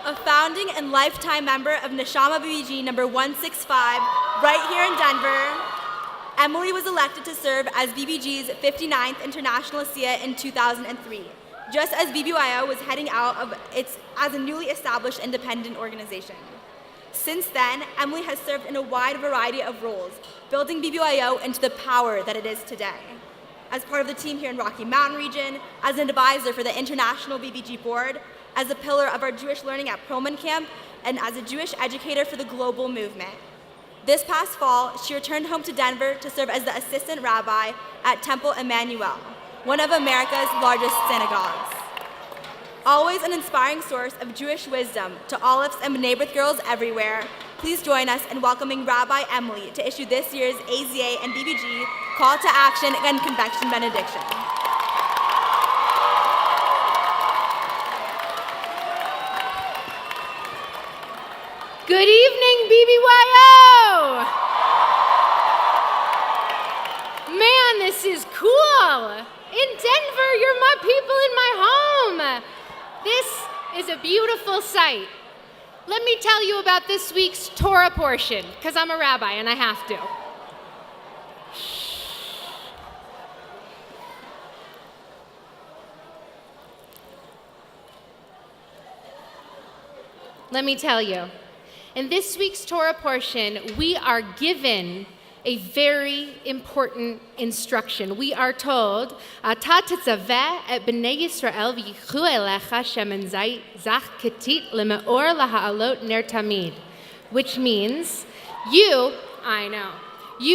A founding and lifetime member of Neshama BBG number 165, right here in Denver, Emily was elected to serve as BBG's 59th International ASIA in 2003, just as BBYO was heading out of its as a newly established independent organization. Since then, Emily has served in a wide variety of roles, building BBYO into the power that it is today. As part of the team here in Rocky Mountain region, as an advisor for the International BBG Board, as a pillar of our Jewish learning at Perlman Camp, and as a Jewish educator for the global movement. This past fall, she returned home to Denver to serve as the assistant rabbi at Temple Emmanuel, one of America's largest synagogues. Always an inspiring source of Jewish wisdom to olives and B'nai B'rith girls everywhere, please join us in welcoming Rabbi Emily to issue this year's AZA and BBG Call to Action and Convection Benediction. Good evening, BBYO! Man, this is cool! In Denver, you're my people in my home! This is a beautiful sight. Let me tell you about this week's Torah portion, because I'm a rabbi and I have to. Let me tell you. In this week's Torah portion, we are given a very important instruction. We are told, "Ata tetzaveh et b'nei Yisrael v'yichu elecha shemen zach ketit lemeor laha'alot ner tamid," which means, you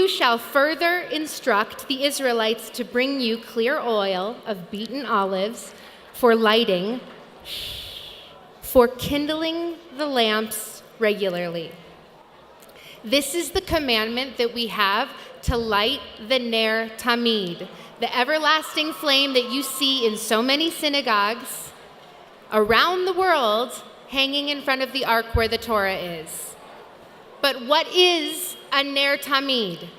shall further instruct the Israelites to bring you clear oil of beaten olives for lighting, for kindling the lamps regularly. This is the commandment that we have to light the Ner Tamid, the everlasting flame that you see in so many synagogues around the world hanging in front of the ark where the Torah is. But what is a Ner Tamid?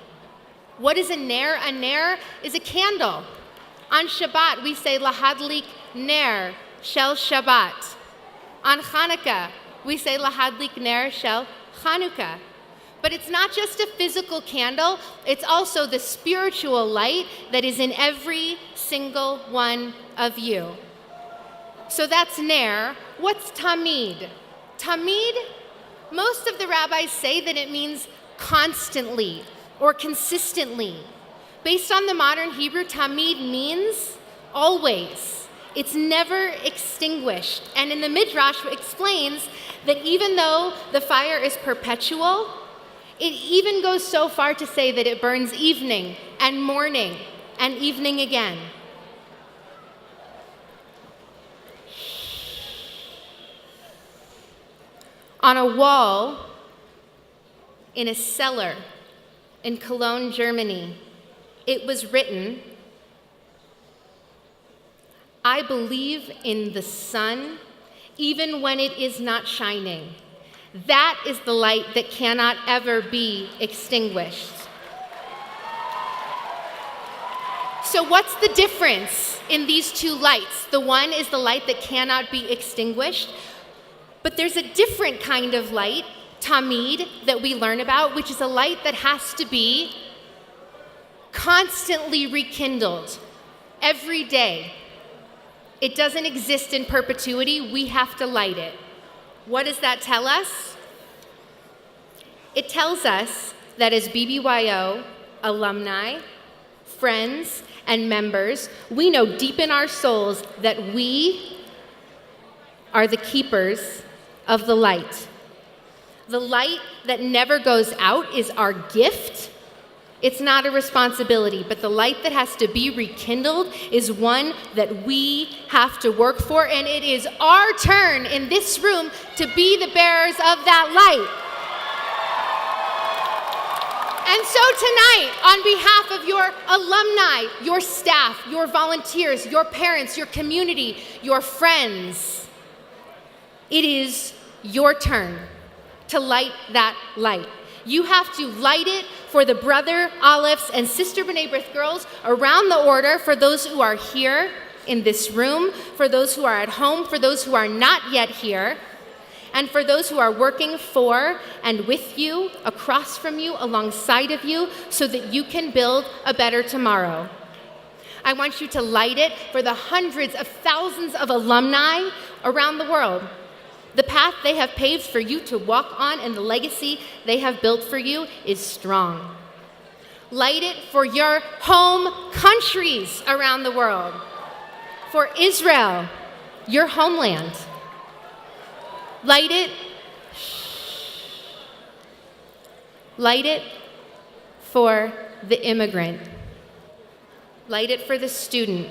What is a Ner? A Ner is a candle. On Shabbat, we say Lahadlik Ner Shel Shabbat. On Hanukkah, we say Lahadlik Ner Shel Chanukah. But it's not just a physical candle, it's also the spiritual light that is in every single one of you. So that's Ner. What's Tamid? Tamid, most of the rabbis say that it means constantly or consistently. Based on the modern Hebrew, Tamid means always. It's never extinguished. And in the Midrash, it explains that even though the fire is perpetual, it even goes so far to say that it burns evening and morning and evening again. On a wall in a cellar in Cologne, Germany, it was written, "I believe in the sun even when it is not shining. That is the light that cannot ever be extinguished." So what's the difference in these two lights? The one is the light that cannot be extinguished, but there's a different kind of light, Tamid, that we learn about, which is a light that has to be constantly rekindled every day. It doesn't exist in perpetuity. We have to light it. What does that tell us? It tells us that as BBYO alumni, friends, and members, we know deep in our souls that we are the keepers of the light. The light that never goes out is our gift. It's not a responsibility, but the light that has to be rekindled is one that we have to work for, and it is our turn in this room to be the bearers of that light. And so tonight, on behalf of your alumni, your staff, your volunteers, your parents, your community, your friends, it is your turn to light that light. You have to light it for the brother Alephi's and sister B'nai B'rith girls around the order, for those who are here in this room, for those who are at home, for those who are not yet here. and for those who are working for and with you, across from you, alongside of you, so that you can build a better tomorrow. I want you to light it for the hundreds of thousands of alumni around the world. The path they have paved for you to walk on and the legacy they have built for you is strong. Light it for your home countries around the world. For Israel, your homeland. Light it. Light it for the immigrant. Light it for the student.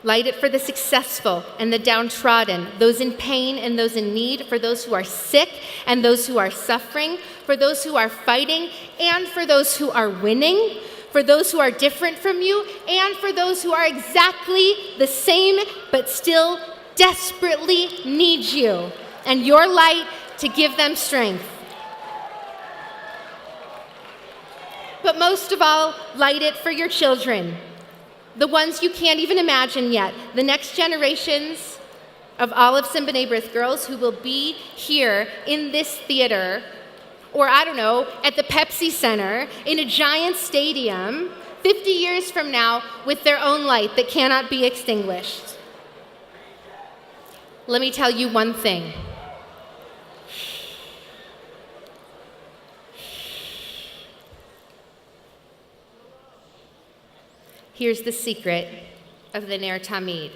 Light it for the successful and the downtrodden, those in pain and those in need, for those who are sick and those who are suffering, for those who are fighting and for those who are winning, for those who are different from you and for those who are exactly the same but still desperately need you and your light to give them strength. But most of all, light it for your children. The ones you can't even imagine yet, the next generations of Olives and B'nai B'rith girls who will be here in this theater, or I don't know, at the Pepsi Center, in a giant stadium, 50 years from now, with their own light that cannot be extinguished. Let me tell you one thing. Here's the secret of the Ner Tamid.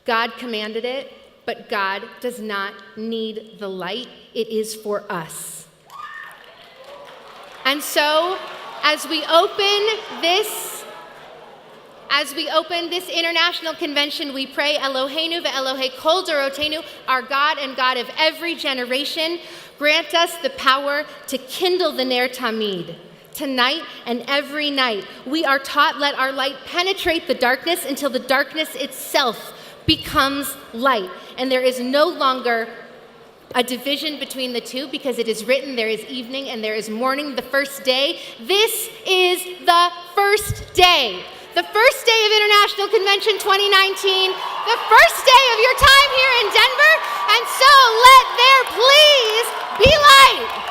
God commanded it, but God does not need the light. It is for us. And so, as we open this international convention, we pray, Eloheinu ve'Elohei kol dorotenu, our God and God of every generation, grant us the power to kindle the Ner Tamid. Tonight and every night, we are taught, let our light penetrate the darkness until the darkness itself becomes light. And there is no longer a division between the two, because it is written, there is evening and there is morning, the first day. This is the first day. The first day of International Convention 2019, the first day of your time here in Denver, and so let there please be light.